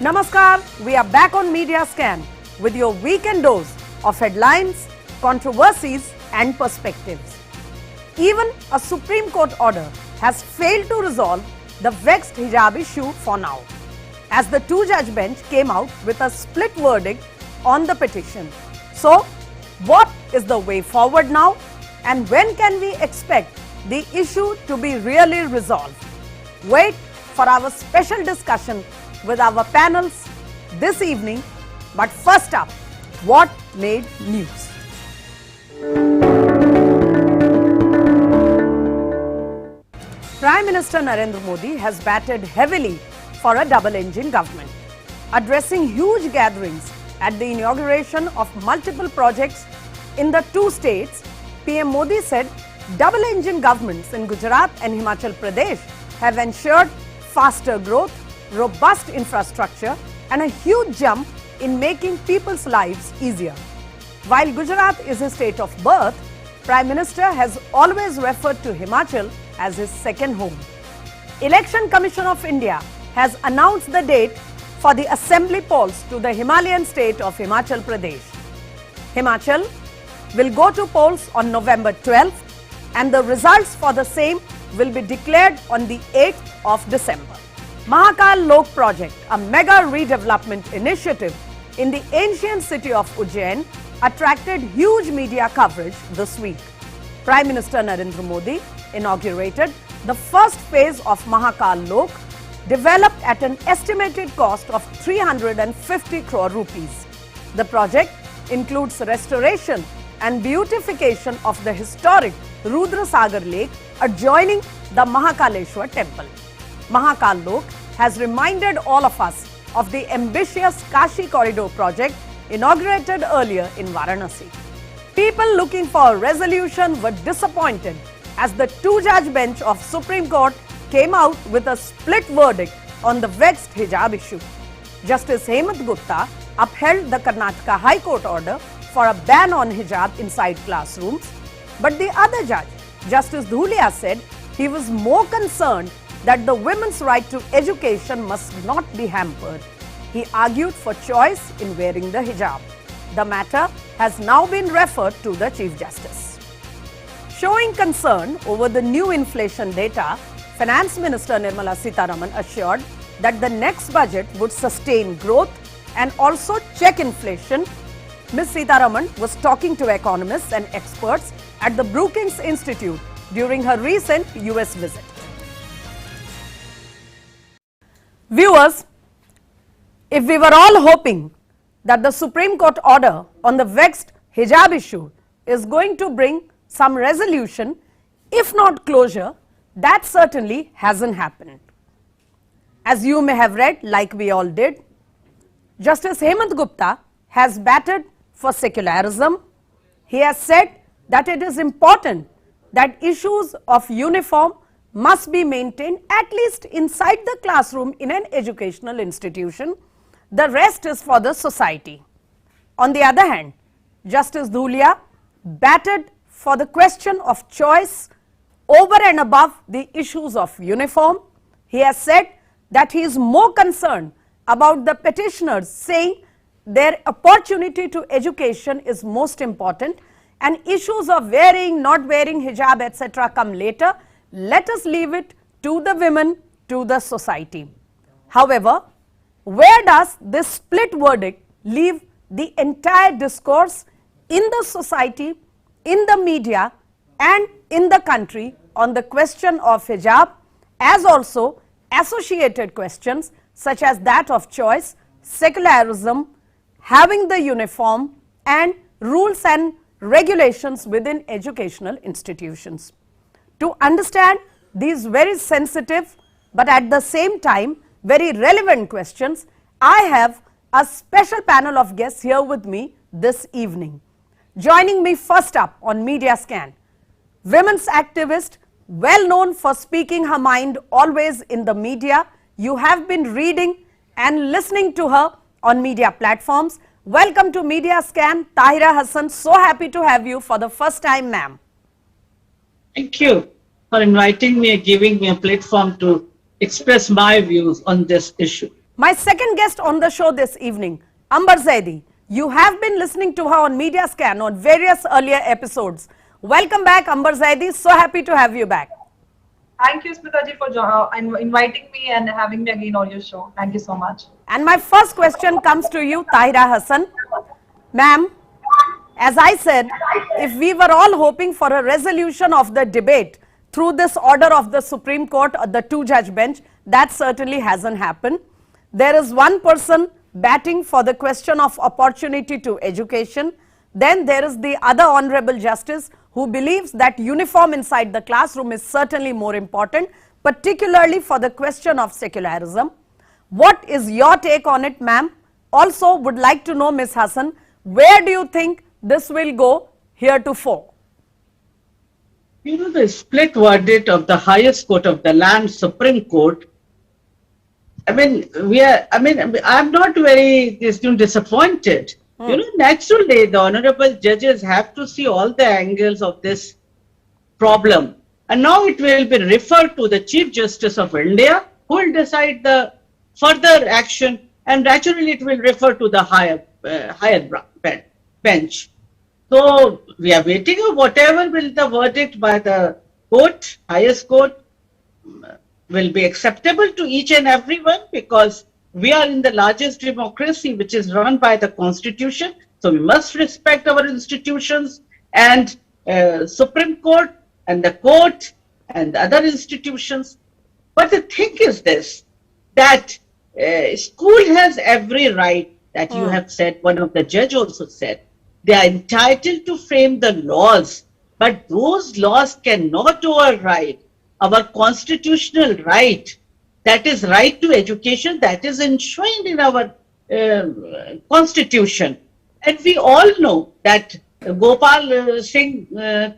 Namaskar, we are back on Media Scan with your weekend dose of headlines, controversies and perspectives. Even a Supreme Court order has failed to resolve the vexed hijab issue for now, as the two-judge bench came out with a split verdict on the petition. So, what is the way forward now, and when can we expect the issue to be really resolved? Wait for our special discussion with our panels this evening. But first up, what made news? Prime Minister Narendra Modi has batted heavily for a double-engine government. Addressing huge gatherings at the inauguration of multiple projects in the two states, PM Modi said double-engine governments in Gujarat and Himachal Pradesh have ensured faster growth, robust infrastructure and a huge jump in making people's lives easier. While Gujarat is his state of birth, Prime Minister has always referred to Himachal as his second home. Election Commission of India has announced the date for the assembly polls to the Himalayan state of Himachal Pradesh. Himachal will go to polls on November 12th and the results for the same will be declared on the 8th of December. Mahakal Lok project, a mega redevelopment initiative in the ancient city of Ujjain, attracted huge media coverage this week. Prime Minister Narendra Modi inaugurated the first phase of Mahakal Lok, developed at an estimated cost of 350 crore rupees. The project includes restoration and beautification of the historic Rudrasagar Lake adjoining the Mahakaleshwar temple. Mahakal Lok has reminded all of us of the ambitious Kashi Corridor project inaugurated earlier in Varanasi. People looking for a resolution were disappointed as the two-judge bench of Supreme Court came out with a split verdict on the vexed hijab issue. Justice Hemant Gupta upheld the Karnataka High Court order for a ban on hijab inside classrooms, but the other judge, Justice Dhulia, said he was more concerned that the women's right to education must not be hampered. He argued for choice in wearing the hijab. The matter has now been referred to the Chief Justice. Showing concern over the new inflation data, Finance Minister Nirmala Sitharaman assured that the next budget would sustain growth and also check inflation. Ms. Sitharaman was talking to economists and experts at the Brookings Institute during her recent US visit. Viewers, if we were all hoping that the Supreme Court order on the vexed hijab issue is going to bring some resolution, if not closure, that certainly hasn't happened. As you may have read, like we all did, Justice Hemant Gupta has batted for secularism. He has said that it is important that issues of uniform must be maintained at least inside the classroom in an educational institution. The rest is for the society. On the other hand, Justice Dhulia batted for the question of choice over and above the issues of uniform. He has said that he is more concerned about the petitioners saying their opportunity to education is most important and issues of wearing, not wearing hijab, etc. come later. Let us leave it to the women, to the society. However, where does this split verdict leave the entire discourse in the society, in the media and in the country on the question of hijab, as also associated questions such as that of choice, secularism, having the uniform and rules and regulations within educational institutions? To understand these very sensitive but at the same time very relevant questions, I have a special panel of guests here with me this evening. Joining me first up on Media Scan, women's activist, well known for speaking her mind always in the media. You have been reading and listening to her on media platforms. Welcome to Media Scan, Tahira Hassan. So happy to have you for the first time, ma'am. Thank you for inviting me and giving me a platform to express my views on this issue. My second guest on the show this evening, Amber Zaidi. You have been listening to her on Media Scan on various earlier episodes. Welcome back, Amber Zaidi. So happy to have you back. Thank you, Smitaji, for inviting me and having me again on your show. Thank you so much. And my first question comes to you, Tahira Hassan. Ma'am, as I said, if we were all hoping for a resolution of the debate through this order of the Supreme Court or the two-judge bench, that certainly hasn't happened. There is one person batting for the question of opportunity to education. Then there is the other honorable justice who believes that uniform inside the classroom is certainly more important, particularly for the question of secularism. What is your take on it, ma'am? Also would like to know, Ms. Hassan, where do you think this will go heretofore? You know, the split verdict of the highest court of the land, Supreme Court. I'm not very disappointed. You know, naturally, the honorable judges have to see all the angles of this problem. And now it will be referred to the Chief Justice of India, who will decide the further action, and naturally it will refer to the higher bench. So we are waiting for whatever will the verdict by the court, highest court, will be acceptable to each and everyone, because we are in the largest democracy which is run by the Constitution. So we must respect our institutions, and Supreme Court and the court and the other institutions. But the thing is this, that school has every right, that you have said, one of the judge also said, they are entitled to frame the laws, but those laws cannot override our constitutional right, that is right to education, that is enshrined in our constitution. And we all know that Gopal Singh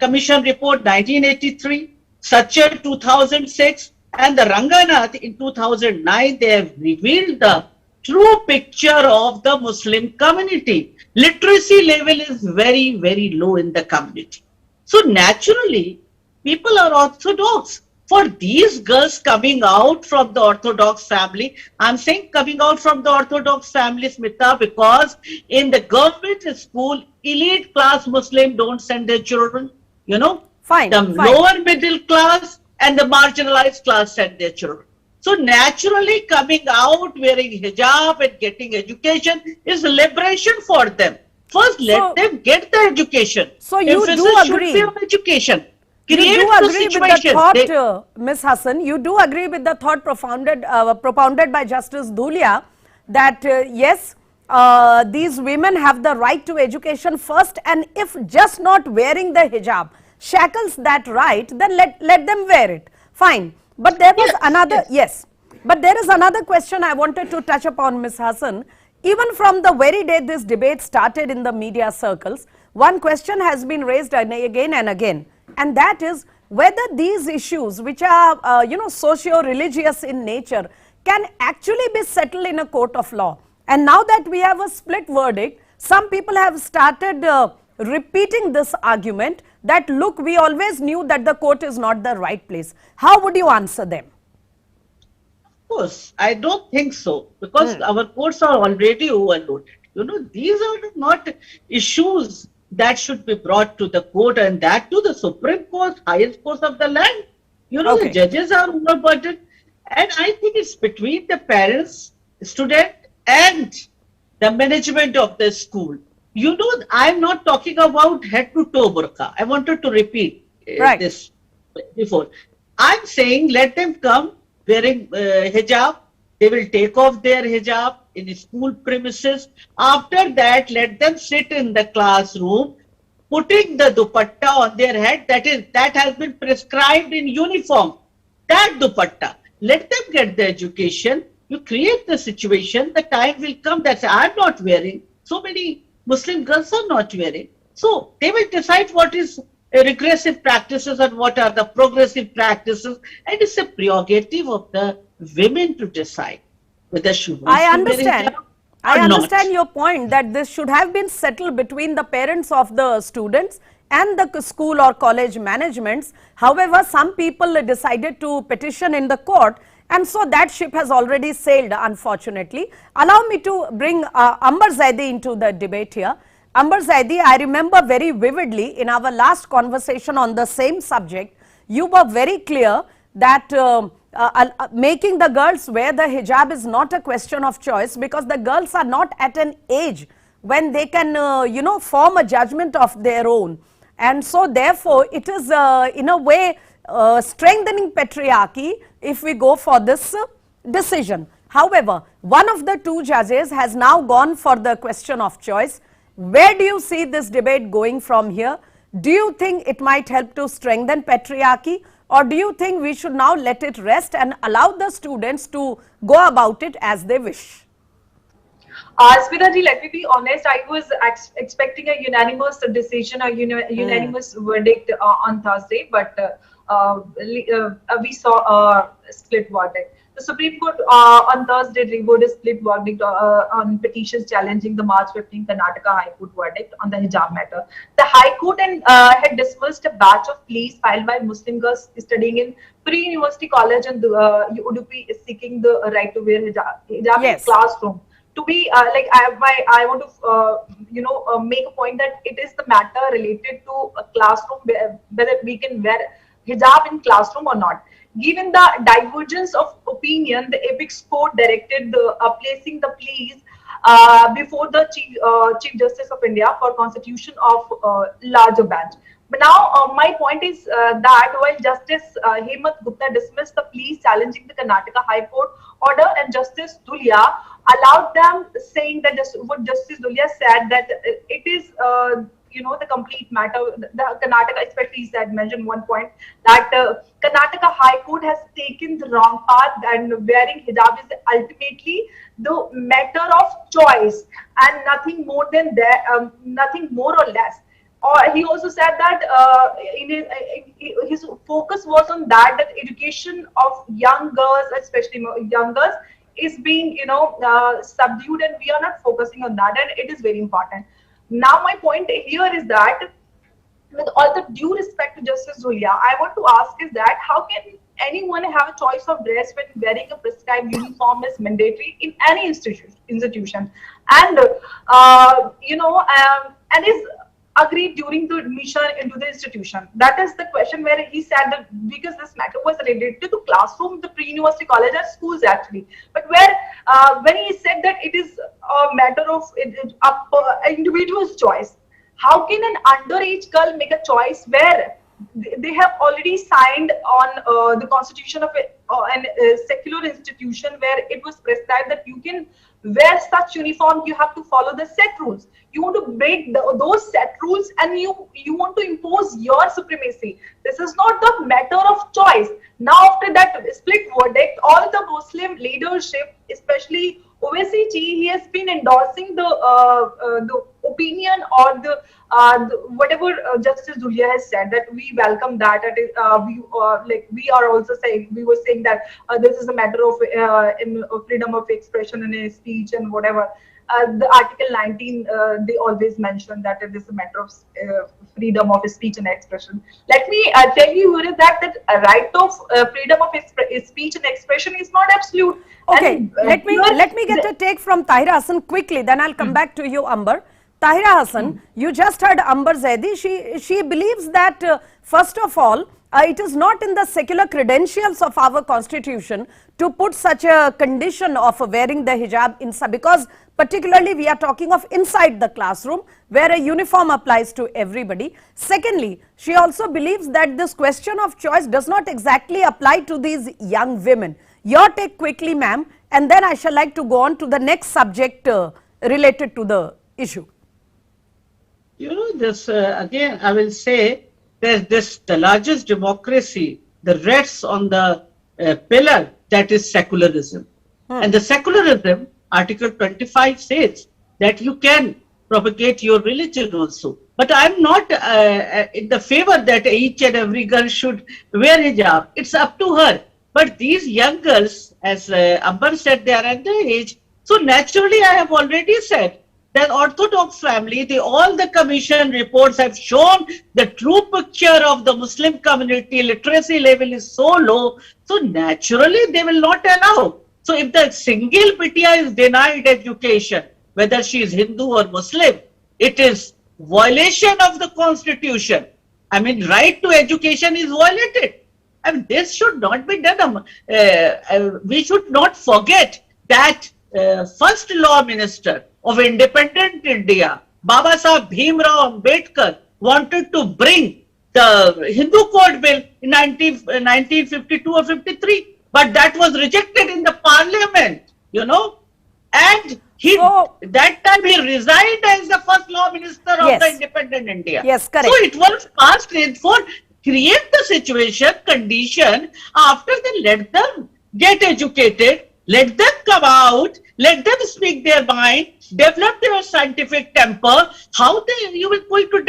Commission Report 1983, Sachar 2006, and the Ranganath in 2009, they have revealed the true picture of the Muslim community. Literacy level is very, very low in the community. So naturally, people are orthodox. For these girls coming out from the orthodox family, I'm saying coming out from the orthodox family, Smita, because in the government school, elite class Muslim don't send their children, you know. Fine. Lower middle class and the marginalized class send their children. So naturally coming out, wearing hijab and getting education is liberation for them. First, let them get the education. So you do agree? Should be on education. You do agree with the thought, Ms. Hassan, you do agree with the thought propounded by Justice Dhulia that yes, these women have the right to education first, and if just not wearing the hijab shackles that right, then let them wear it. Fine. But there was but there is another question I wanted to touch upon, Ms. Hassan. Even from the very day this debate started in the media circles, one question has been raised again and again. And that is whether these issues, which are, socio-religious in nature, can actually be settled in a court of law. And now that we have a split verdict, some people have started repeating this argument that, look, we always knew that the court is not the right place. How would you answer them? Of course, I don't think so, because our courts are already overloaded. You know, these are not issues that should be brought to the court, and that to the Supreme Court, highest court of the land. You know, the judges are overburdened. And I think it's between the parents, student, and the management of the school. You know, I'm not talking about head to toe burqa. I wanted to repeat this before. I'm saying let them come wearing hijab. They will take off their hijab in school premises. After that, let them sit in the classroom, putting the dupatta on their head. That has been prescribed in uniform. That dupatta. Let them get the education. You create the situation. The time will come that I'm not wearing. So many Muslim girls are not wearing. So they will decide what is regressive practices and what are the progressive practices. And it's a prerogative of the women to decide whether she wants I to understand. I understand your point that this should have been settled between the parents of the students and the school or college managements. However, some people decided to petition in the court, And so that ship has already sailed, unfortunately. Allow me to bring Amber Zaidi into the debate here. Amber Zaidi, I remember very vividly in our last conversation on the same subject, you were very clear that making the girls wear the hijab is not a question of choice, because the girls are not at an age when they can, form a judgment of their own. And so therefore, it is in a way strengthening patriarchy if we go for this decision. However, one of the two judges has now gone for the question of choice. Where do you see this debate going from here? Do you think it might help to strengthen patriarchy, or do you think we should now let it rest and allow the students to go about it as they wish? Smita ji, let me be honest, I was expecting a unanimous decision, a unanimous verdict on Thursday, but we saw a split verdict. The Supreme Court on Thursday rewarded a split verdict on petitions challenging the March 15 Karnataka High Court verdict on the hijab matter. The High Court had dismissed a batch of pleas filed by Muslim girls studying in pre-university college, and Udupi is seeking the right to wear hijab Yes. in classroom. To be I want to make a point that it is the matter related to a classroom, whether we can wear hijab in classroom or not. Given the divergence of opinion, the Apex Court directed the placing the pleas before the Chief Justice of India for constitution of larger bench. But now my point is that while Justice Hemant Gupta dismissed the pleas challenging the Karnataka High Court order, and Justice Dhulia allowed them, saying that what Justice Dhulia said, that it is the complete matter. The Karnataka, especially he said, mentioned one point that Karnataka High Court has taken the wrong path, and wearing hijab is ultimately the matter of choice and nothing more than that, nothing more or less. Or he also said that his focus was on that education of young girls, especially young girls, is being subdued, and we are not focusing on that, and it is very important. Now my point here is that, with all the due respect to Justice Dhulia, I want to ask is that how can anyone have a choice of dress when wearing a prescribed uniform is mandatory in any institution, and and is agreed during the admission into the institution? That is the question where he said that because this matter was related to the classroom, the pre-university college and schools actually, but where when he said that it is a matter of individual's choice, how can an underage girl make a choice where they have already signed on the constitution of a secular institution where it was prescribed that you can wear such uniform, you have to follow the set rules. You want to break those set rules, and you want to impose your supremacy. This is not the matter of choice. Now after that split verdict, all the Muslim leadership, especially Owaisi Ji, he has been endorsing the opinion or the whatever Justice Dhulia has said, that we welcome that. We are also saying, we were saying that this is a matter of freedom of expression and speech and whatever. The Article 19, they always mention that it is a matter of freedom of speech and expression. Let me tell you here that a right of freedom of speech and expression is not absolute. Okay, and, let me get a take from Tahira Hassan quickly, then I'll come back to you, Amber. Tahira Hassan, you just heard Amber Zaidi. She believes that first of all, it is not in the secular credentials of our constitution to put such a condition of wearing the hijab inside, because particularly we are talking of inside the classroom where a uniform applies to everybody. Secondly, she also believes that this question of choice does not exactly apply to these young women. Your take quickly, ma'am, and then I shall like to go on to the next subject related to the issue. This again, I will say that the largest democracy, the rests on the pillar that is secularism. And the secularism, Article 25 says that you can propagate your religion also. But I'm not in the favor that each and every girl should wear hijab. It's up to her. But these young girls, as Amber said, they are underage. So naturally, I have already said that Orthodox family, all the commission reports have shown the true picture of the Muslim community. Literacy level is so low, so naturally they will not allow. So if the single Bitya is denied education, whether she is Hindu or Muslim, it is violation of the constitution. I mean, right to education is violated. And this should not be done. We should not forget that first law minister of independent India, Baba Sahib Bhimrao Ambedkar, wanted to bring the Hindu Code Bill in 1952 or 53, but that was rejected in the parliament, and that time he resigned as the first law minister of the independent India. Yes, correct. So it was passed for create the condition after they let them get educated, let them come out, let them speak their mind, develop their scientific temper. How you will going to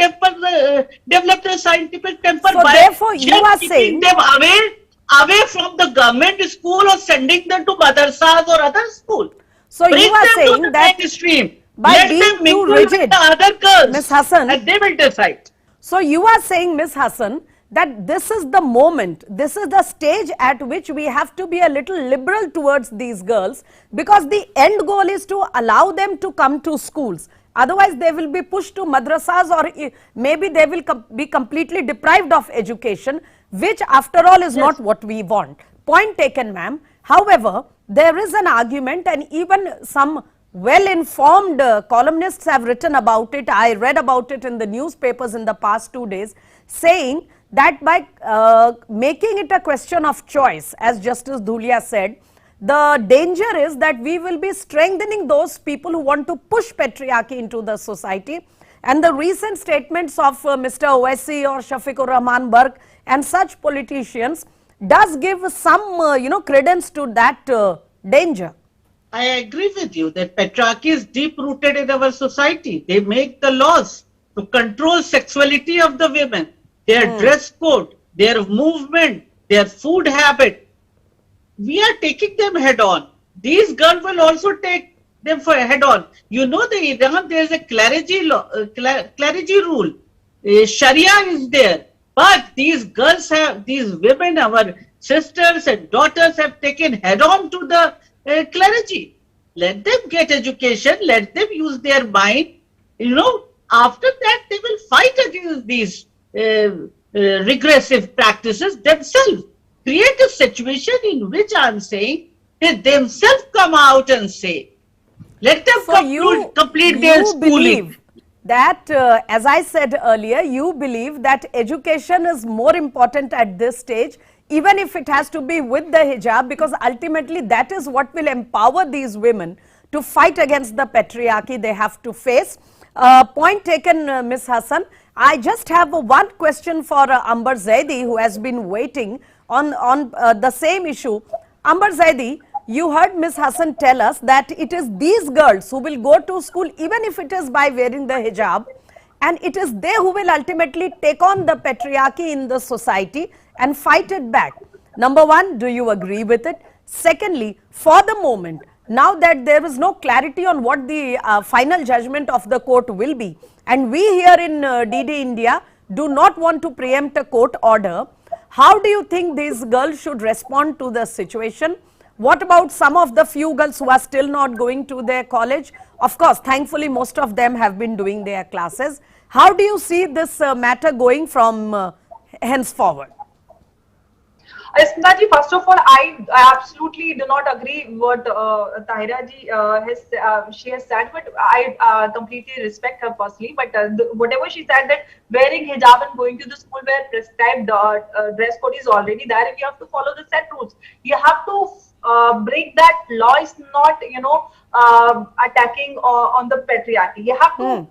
develop their scientific temper? So by therefore you are saying them away from the government school or sending them to madrasas or other school. So you are saying that mainstream. by Let being them mingle too rigid, with the other girls, Ms. Hassan, and they will decide. So you are saying, Ms. Hassan, that this is the moment, this is the stage at which we have to be a little liberal towards these girls, because the end goal is to allow them to come to schools. Otherwise, they will be pushed to madrasas, or maybe they will be completely deprived of education, which after all is not what we want. Point taken, ma'am. However, there is an argument, and even some well-informed columnists have written about it. I read about it in the newspapers in the past 2 days, saying that by making it a question of choice, as Justice Dhulia said, the danger is that we will be strengthening those people who want to push patriarchy into the society. And the recent statements of Mr. Owaisi or Shafiqur Rahman Burke and such politicians does give some credence to that danger. I agree with you that patriarchy is deep rooted in our society. They make the laws to control sexuality of the women, their dress code, their movement, their food habit. We are taking them head on. These girls will also take them for head on. You know, in Iran there is a clergy rule. Sharia is there. But these girls these women, our sisters and daughters have taken head on to the clergy. Let them get education, let them use their mind. After that they will fight against these regressive practices themselves. Create a situation in which I am saying they themselves come out and say, let them complete their schooling. That, as I said earlier, you believe that education is more important at this stage, even if it has to be with the hijab, because ultimately that is what will empower these women to fight against the patriarchy they have to face. Point taken, Ms. Hassan. I just have one question for Amber Zaidi, who has been waiting on the same issue. Amber Zaidi, you heard Ms. Hassan tell us that it is these girls who will go to school, even if it is by wearing the hijab, and it is they who will ultimately take on the patriarchy in the society and fight it back. Number one, do you agree with it? Secondly, for the moment, now that there is no clarity on what the final judgment of the court will be, and we here in DD India do not want to preempt a court order, how do you think these girls should respond to the situation? What about some of the few girls who are still not going to their college? Of course, thankfully, most of them have been doing their classes. How do you see this matter going from henceforward? Smita ji, first of all, I absolutely do not agree what Tahira ji she has said, but I completely respect her personally. But whatever she said, that wearing hijab and going to the school where prescribed dress code is already there, if you have to follow the set rules, you have to break that law. Is not attacking on the patriarchy. You have to.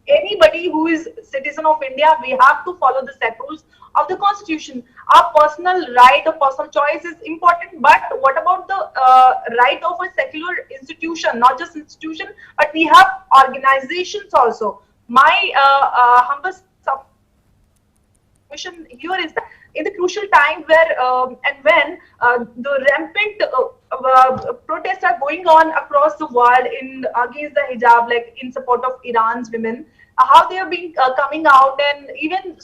Anybody who is citizen of India, we have to follow the set rules of the constitution. Our personal right or personal choice is important, but what about the right of a secular institution, not just institution, but we have organizations also. My humble question here is that in the crucial time where and when the rampant protests are going on across the world in against the hijab, like in support of Iran's women, how they have been coming out, and even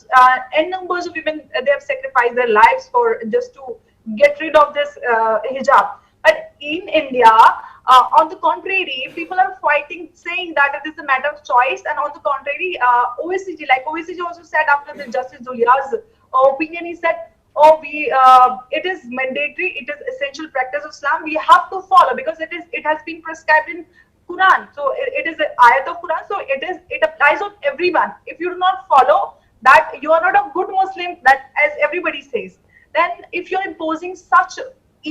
n numbers of women, they have sacrificed their lives for just to get rid of this hijab. But in India, on the contrary, people are fighting, saying that it is a matter of choice. And on the contrary, OSCG, like OSCG also said after the Justice Zulia's opinion, he said, "Oh, it is mandatory. It is essential practice of Islam. We have to follow because it has been prescribed in Quran. So it is an ayat of Quran. So it applies on everyone. If you do not follow that, you are not a good Muslim. That, as everybody says. Then if you're imposing such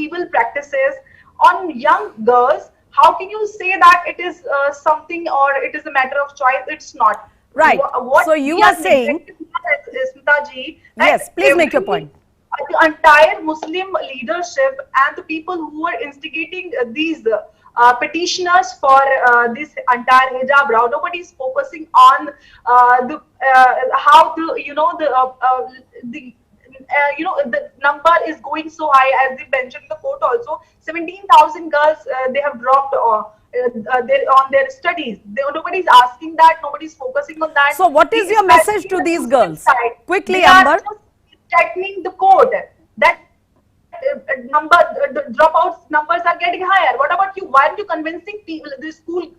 evil practices on young girls, how can you say that it is something or it is a matter of choice? It's not. Right. So you are saying, Smita ji, yes, please make your point. The entire Muslim leadership and the people who are instigating these petitioners for this entire hijab row, nobody is focusing on how the number is going so high, as they mentioned in the court also. 17,000 girls they have dropped on their studies. Nobody is asking that. Nobody is focusing on that. So what is your message to these girls? Quickly, they Amber. are just tightening the code. That the dropouts numbers are getting higher. What about you? Why aren't you convincing people, the school,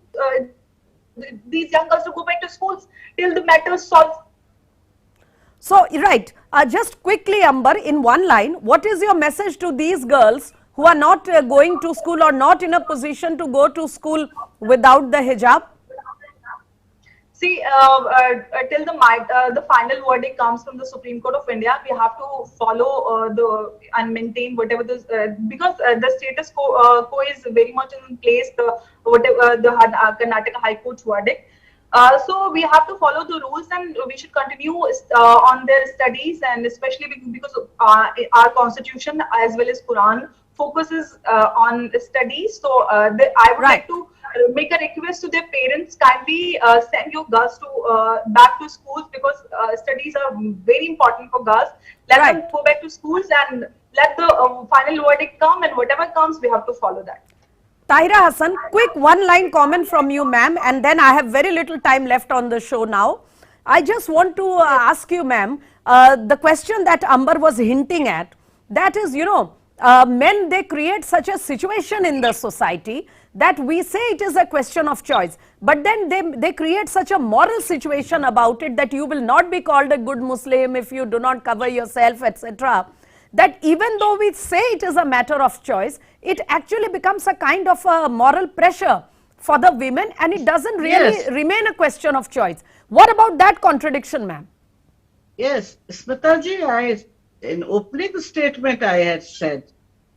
these young girls to go back to schools till the matter is solved? So, right, just quickly, Amber, in one line, what is your message to these girls who are not going to school or not in a position to go to school without the hijab? See, till the final verdict comes from the Supreme Court of India, we have to follow and maintain whatever because the status quo is very much in place. The Karnataka High Court's verdict. So we have to follow the rules, and we should continue on their studies, and especially because our constitution as well as Quran focuses on studies. So I would like to make a request to their parents: kindly send your girls to back to schools, because studies are very important for girls. Let them go back to schools and let the final verdict come, and whatever comes, we have to follow that. Tahira Hassan, quick one-line comment from you, ma'am, and then I have very little time left on the show now. I just want to ask you, ma'am, the question that Amber was hinting at, that is, men, they create such a situation in the society that we say it is a question of choice, but then they create such a moral situation about it that you will not be called a good Muslim if you do not cover yourself, etc. That even though we say it is a matter of choice, it actually becomes a kind of a moral pressure for the women, and it doesn't really remain a question of choice. What about that contradiction, ma'am? Yes, Smitaji, in opening statement I had said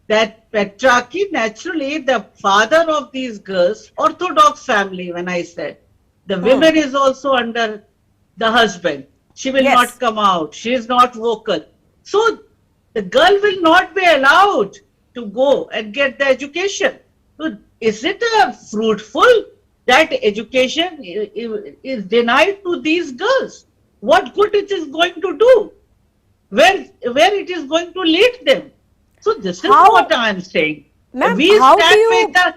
that patriarchy, naturally the father of these girls, orthodox family, when I said, the women is also under the husband. She will not come out. She is not vocal. So the girl will not be allowed to go and get the education. So is it fruitful that education is denied to these girls? What good it is going to do? Where it is going to lead them? So this is what I am saying. We stand with the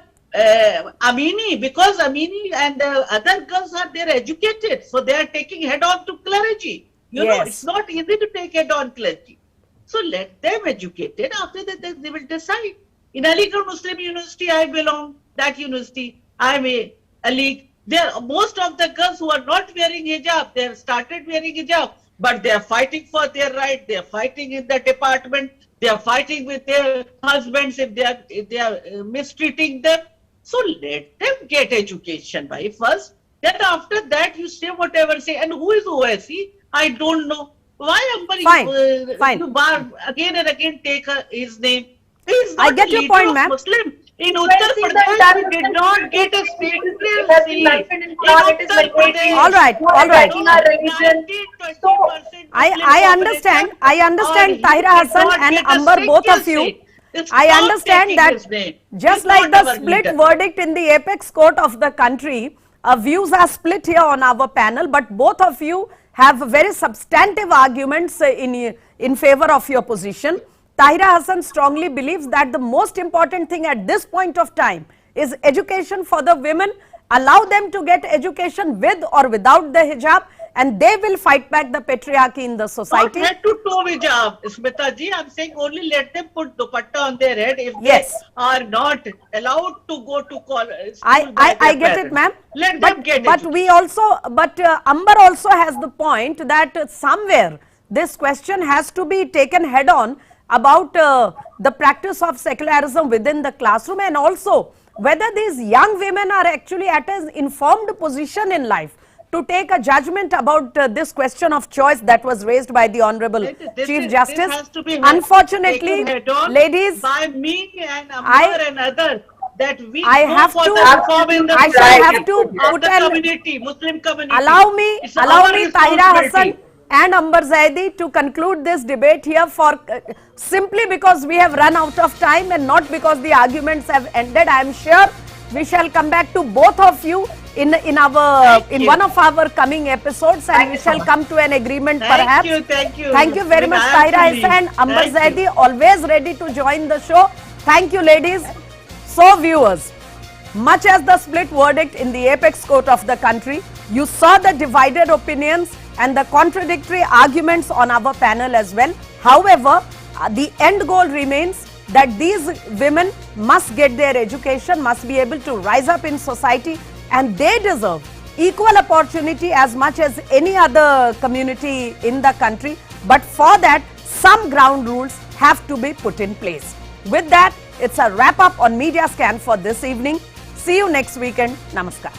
Amini, because Amini and the other girls are there educated, so they are taking head on to clergy. You know, it's not easy to take head on clergy. So let them educate it. After that, they will decide. In Aligarh Muslim University, I belong. That university, I am a league. Most of the girls who are not wearing hijab, they have started wearing hijab, but they are fighting for their right. They are fighting in the department. They are fighting with their husbands if they are mistreating them. So let them get education by first. Then after that, you say whatever say. And who is OSC? I don't know. Why you bar again and again take his name? He is not I get your point, ma'am. Muslim. In Uttar Pradesh, he did not get a state seat. All right. I understand, Tahira Hassan and Amber, both of you. I understand that just like the split verdict in the apex court of the country, views are split here on our panel, but both of you have very substantive arguments in favor of your position. Tahira Hassan strongly believes that the most important thing at this point of time is education for the women. Allow them to get education with or without the hijab, and they will fight back the patriarchy in the society. Not head to toe hijab, Smita ji. I'm saying only let them put dupatta on their head if Yes. they are not allowed to go to college. I get it, ma'am. Let them get it. But we also, Amber also has the point that somewhere this question has to be taken head on about the practice of secularism within the classroom, and also whether these young women are actually at an informed position in life to take a judgment about this question of choice that was raised by the Honorable Chief Justice. This has to be Unfortunately, ladies, by me and Amber and others, that we I go have for to, the reform in the I shall have to put the an, community, Muslim community. allow me, It's our Tahira Hassan responsibility. and Amber Zaidi to conclude this debate here for simply because we have run out of time and not because the arguments have ended. I am sure we shall come back to both of you in one of our coming episodes, and we shall come to an agreement perhaps. Thank you. Thank you very much, Tahira Hassan and Amber Zaidi, always ready to join the show. Thank you, ladies. So, viewers, much as the split verdict in the apex court of the country, you saw the divided opinions and the contradictory arguments on our panel as well. However, the end goal remains that these women must get their education, must be able to rise up in society, and they deserve equal opportunity as much as any other community in the country. But for that, some ground rules have to be put in place. With that, it's a wrap up on Media Scan for this evening. See you next weekend. Namaskar.